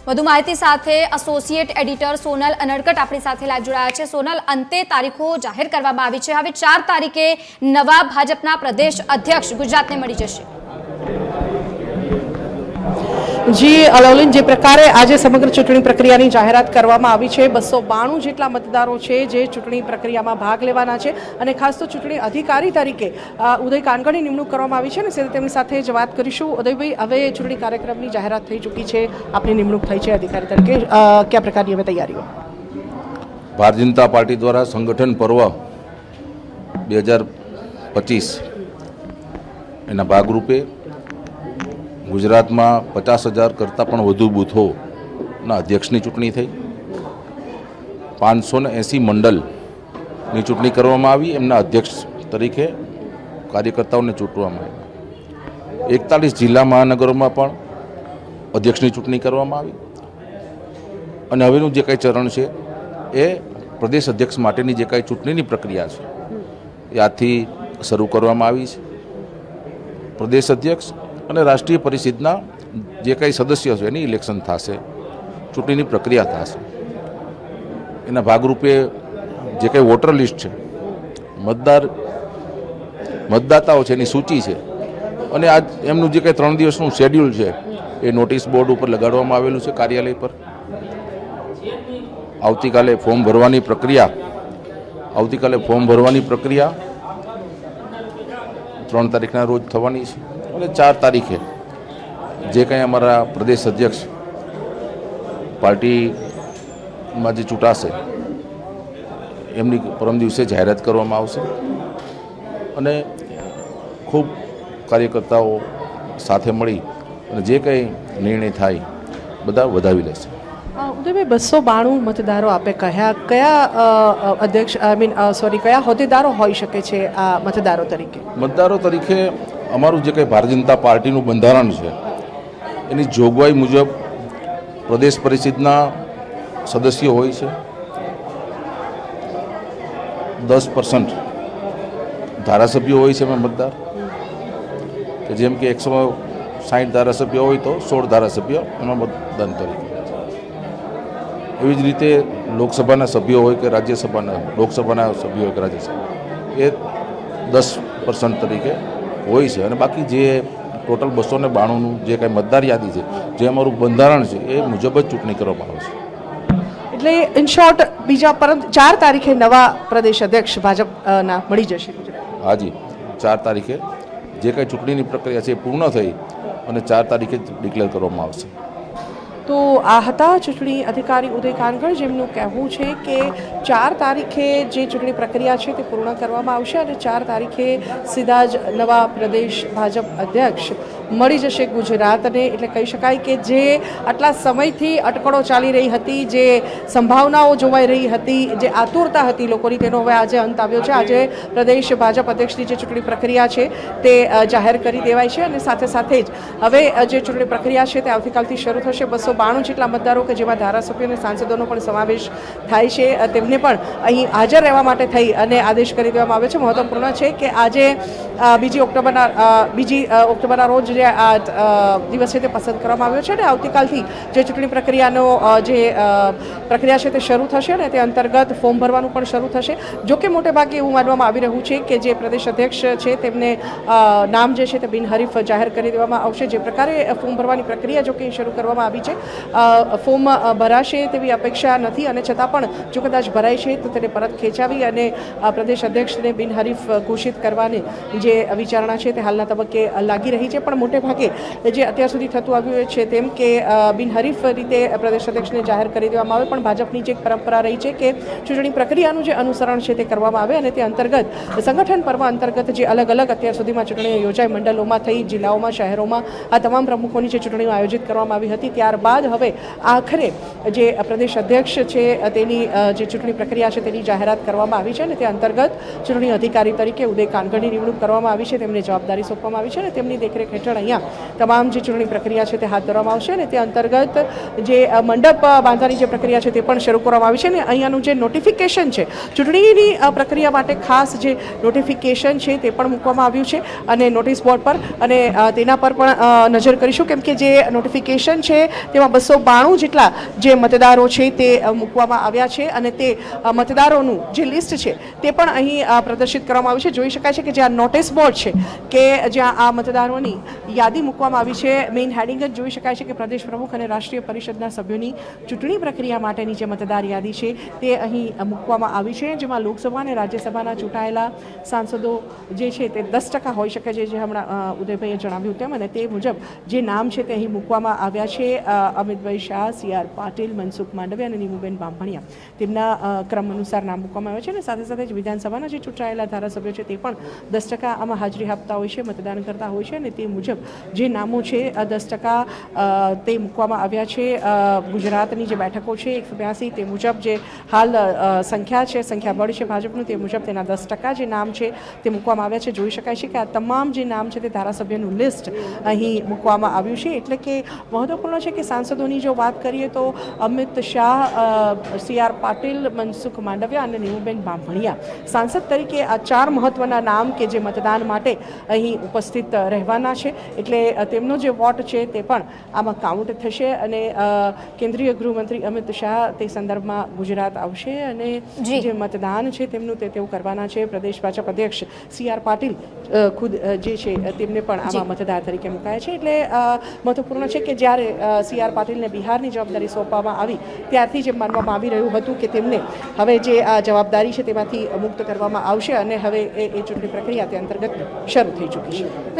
વધુ માહિતી સાથે એસોસિએટ એડિટર સોનલ અનડકટ આપણી સાથે લાઈવ જોડાયા છે। સોનલ, અંતે તારીખો જાહેર કરવામાં આવી છે। હવે 4 તારીખે નવા ભાજપના પ્રદેશ અધ્યક્ષ ગુજરાતને મળી જશે। જી અલૌલીન, જે પ્રકારે આજે સમગ્ર ચૂંટણી પ્રક્રિયાની જાહેરાત કરવામાં આવી છે, 292 જેટલા મતદારો છે જે ચૂંટણી પ્રક્રિયામાં ભાગ લેવાના છે અને ખાસ તો ચૂંટણી અધિકારી તરીકે ઉદય કાનગડની નિમણૂક કરવામાં આવી છે અને તેમની સાથે જ વાત કરીશું। ઉદયભાઈ, હવે ચૂંટણી કાર્યક્રમની જાહેરાત થઈ ચૂકી છે, આપની નિમણૂક થઈ છે અધિકારી તરીકે, કયા પ્રકારની હવે તૈયારીઓ? ભારતીય જનતા પાર્ટી દ્વારા સંગઠન પર્વ 2025 એના ભાગરૂપે ગુજરાતમાં 50,000 કરતાં પણ વધુ બૂથોના અધ્યક્ષની ચૂંટણી થઈ। 580 મંડળની ચૂંટણી કરવામાં આવી, એમના અધ્યક્ષ તરીકે કાર્યકર્તાઓને ચૂંટવામાં આવ્યા। 41 જિલ્લા મહાનગરોમાં પણ અધ્યક્ષની ચૂંટણી કરવામાં આવી અને હવેનું જે કંઈ ચરણ છે એ પ્રદેશ અધ્યક્ષ માટેની જે કાંઈ ચૂંટણીની પ્રક્રિયા છે એ આજથી શરૂ કરવામાં આવી છે। પ્રદેશ અધ્યક્ષ અને રાષ્ટ્રીય પરિષદના જે કાંઈ સદસ્યો છે એની ઇલેક્શન થશે, ચૂંટણીની પ્રક્રિયા થશે। એના ભાગરૂપે જે કંઈ વોટર લિસ્ટ છે, મતદાતાઓ છે એની સૂચિ છે અને આજ એમનું જે કંઈ 3 દિવસનું શેડ્યુલ છે એ નોટિસ બોર્ડ ઉપર લગાડવામાં આવેલું છે કાર્યાલય પર। આવતીકાલે ફોર્મ ભરવાની પ્રક્રિયા 3 તારીખના રોજ થવાની છે અને 4 તારીખે જે કંઈ અમારા પ્રદેશ અધ્યક્ષ પાર્ટીમાં જે ચૂંટાશે એમની પરમ દિવસે જાહેરાત કરવામાં આવશે અને ખૂબ કાર્યકર્તાઓ સાથે મળી અને જે કંઈ નિર્ણય થાય બધા વધાવી લેશે। ઉદયભાઈ, 292 મતદારો આપે કયા અધ્યક્ષ કયા હોદ્દેદારો હોઈ શકે છે આ મતદારો તરીકે? મતદારો તરીકે અમારું જે કંઈ ભારતીય જનતા પાર્ટીનું બંધારણ છે એની જોગવાઈ મુજબ પ્રદેશ પરિષદના સદસ્યો હોય છે, 10% ધારાસભ્યો હોય છે એમાં મતદાર, કે જેમ કે 160 ધારાસભ્યો હોય તો 16 ધારાસભ્યો એમાં મતદાન તરીકે। એવી જ રીતે લોકસભાના સભ્યો હોય કે લોકસભાના સભ્યો હોય કે રાજ્યસભા એ 10% તરીકે હોય છે અને બાકી જે ટોટલ 292નું જે કાંઈ મતદાર યાદી છે, જે અમારું બંધારણ છે એ મુજબ જ ચૂંટણી કરવામાં આવશે। એટલે ઇન શોર્ટ પરંતુ 4 તારીખે નવા પ્રદેશ અધ્યક્ષ ભાજપના મળી જશે? હાજી, 4 તારીખે જે કાંઈ ચૂંટણીની પ્રક્રિયા છે એ પૂર્ણ થઈ અને 4 તારીખે જ ડિક્લેર કરવામાં આવશે। તો આ હતા ચૂંટણી અધિકારી ઉદય કાનગડ, જેમનું કહેવું છે કે 4 તારીખે જે ચૂંટણી પ્રક્રિયા છે તે પૂર્ણ કરવામાં આવશે અને 4 તારીખે સીધા જ નવા પ્રદેશ ભાજપ અધ્યક્ષ મળી જશે ગુજરાતને। એટલે કહી શકાય કે જે આટલા સમયથી અટકળો ચાલી રહી હતી, જે સંભાવનાઓ જોવાઈ રહી હતી, જે આતુરતા હતી લોકોની, તેનો હવે આજે અંત આવ્યો છે। આજે પ્રદેશ ભાજપ અધ્યક્ષની જે ચૂંટણી પ્રક્રિયા છે તે જાહેર કરી દેવાય છે અને સાથે સાથે જ હવે જે ચૂંટણી પ્રક્રિયા છે તે આવતીકાલથી શરૂ થશે। 292 જેટલા મતદારો કે જેમાં ધારાસભ્યો અને સાંસદોનો પણ સમાવેશ થાય છે, તેમને પણ અહીં હાજર રહેવા માટે થઈ અને આદેશ કરી દેવામાં આવ્યો છે। મહત્વપૂર્ણ છે કે આજે 2 ઓક્ટોબરના રોજ જે આ દિવસ છે તે પસંદ કરવામાં આવ્યો છે અને આવતીકાલથી જે ચૂંટણી પ્રક્રિયાનો જે પ્રક્રિયા છે તે શરૂ થશે અને તે અંતર્ગત ફોર્મ ભરવાનું પણ શરૂ થશે। જોકે મોટે ભાગે એવું માનવામાં આવી રહ્યું છે કે જે પ્રદેશ અધ્યક્ષ છે તેમને નામ જે છે તે બિનહરીફ જાહેર કરી દેવામાં આવશે। જે પ્રકારે ફોર્મ ભરવાની પ્રક્રિયા જોકે શરૂ કરવામાં આવી છે, ફોર્મ ભરાશે તેવી અપેક્ષા નથી અને છતાં પણ જો કદાચ ભરાય છે તો તેને પરત ખેંચાવી અને પ્રદેશ અધ્યક્ષને બિનહરીફ ઘોષિત કરવાની જે વિચારણા છે તે હાલના તબક્કે લાગી રહી છે। પણ મોટે ભાગે જે અત્યાર સુધી થતું આવ્યું છે તેમ કે બિનહરીફ રીતે પ્રદેશ અધ્યક્ષને જાહેર કરી દેવામાં આવે, પણ ભાજપની જે એક પરંપરા રહી છે કે ચૂંટણી પ્રક્રિયાનું જે અનુસરણ છે તે કરવામાં આવે અને તે અંતર્ગત સંગઠન પર્વ અંતર્ગત જે અલગ અલગ અત્યાર સુધીમાં ચૂંટણીઓ યોજાઈ, મંડળોમાં થઈ, જિલ્લાઓમાં, શહેરોમાં, આ તમામ પ્રમુખોની જે ચૂંટણીઓ આયોજિત કરવામાં આવી હતી, ત્યારબાદ હવે આખરે જે પ્રદેશ અધ્યક્ષ છે તેની જે ચૂંટણી પ્રક્રિયા છે તેની જાહેરાત કરવામાં આવી છે અને તે અંતર્ગત ચૂંટણી અધિકારી તરીકે ઉદય કાનગડની નિમણૂક કરવામાં આવી છે, તેમને જવાબદારી સોંપવામાં આવી છે અને તેમની દેખરેખ હેઠળ અહીંયા તમામ જે ચૂંટણી પ્રક્રિયા છે તે હાથ ધરવામાં આવશે અને તે અંતર્ગત જે મંડપ બાંધવાની જે પ્રક્રિયા છે તે પણ શરૂ કરવામાં આવી છે અને અહીંયાનું જે નોટિફિકેશન છે ચૂંટણીની પ્રક્રિયા માટે ખાસ જે નોટિફિકેશન છે તે પણ મૂકવામાં આવ્યું છે અને નોટિસ બોર્ડ પર અને તેના પર પણ નજર કરીશું કેમ કે જે નોટિફિકેશન છે તેમાં 292 જેટલા જે મતદારો છે તે મૂકવામાં આવ્યા છે અને તે મતદારોનું જે લિસ્ટ છે તે પણ અહીં પ્રદર્શિત કરવામાં આવ્યું છે. જોઈ શકાય છે કે જે આ નોટિસ બોર્ડ છે કે જ્યાં આ મતદારોની યાદી મૂકવામાં આવી છે મેઇન હેડિંગ જ જોઈ શકાય છે કે પ્રદેશ પ્રમુખ અને રાષ્ટ્રીય પરિષદના સભ્યોની ચૂંટણી પ્રક્રિયા માટેની જે મતદાર યાદી છે તે અહીં મૂકવામાં આવી છે જેમાં લોકસભા અને રાજ્યસભાના ચૂંટાયેલા સાંસદો જે છે તે 10% હોઈ શકે છે જે હમણાં ઉદયભાઈએ જણાવ્યું તેમ અને તે મુજબ જે નામ છે તે અહીં મૂકવામાં આવ્યા છે અમિતભાઈ શાહ, CR પાટીલ, મનસુખ માંડવિયા અને નીમુબેન બામભણિયા તેમના ક્રમ અનુસાર નામ મૂકવામાં આવ્યા છે અને સાથે સાથે જ વિધાનસભાના જે ચૂંટાયેલા ધારાસભ્યો છે તે પણ 10% આમાં હાજરી આપતા હોય છે, મતદાન કરતા હોય છે અને તે મુજબ જે નામો છે 10% તે મૂકવામાં આવ્યા છે. ગુજરાતની જે બેઠકો છે 182 તે મુજબ જે હાલ સંખ્યા છે સંખ્યાબળ છે ભાજપનું તે મુજબ તેના 10% જે નામ છે તે મૂકવામાં આવ્યા છે. જોઈ શકાય છે કે આ તમામ જે નામ છે તે ધારાસભ્યનું લિસ્ટ અહીં મૂકવામાં આવ્યું છે એટલે કે મહત્વપૂર્ણ છે કે સાંસદોની જો વાત કરીએ તો અમિત શાહ, CR પાટીલ, મનસુખ માંડવિયા અને નીમુબેન બામભણિયા સાંસદ તરીકે આ 4 મહત્વના નામ કે જે મતદાન માટે અહીં ઉપસ્થિત રહેવાના છે એટલે તેમનો જે વોટ છે તે પણ આમાં કાઉન્ટ થશે અને કેન્દ્રીય ગૃહમંત્રી અમિત શાહ તે સંદર્ભમાં ગુજરાત આવશે અને જે મતદાન છે તેમનું તેઓ કરવાના છે. પ્રદેશ ભાજપ અધ્યક્ષ CR પાટીલ ખુદ જે છે તેમને પણ આમાં મતદાર તરીકે મુકાયા છે એટલે મહત્વપૂર્ણ છે કે જ્યારે CR પાટીલને બિહારની જવાબદારી સોંપવામાં આવી ત્યારથી જે માનવામાં આવી રહ્યું હતું કે તેમને હવે જે આ જવાબદારી છે તેમાંથી મુક્ત કરવામાં આવશે અને હવે એ ચૂંટણી પ્રક્રિયા તે અંતર્ગત શરૂ થઈ ચૂકી છે.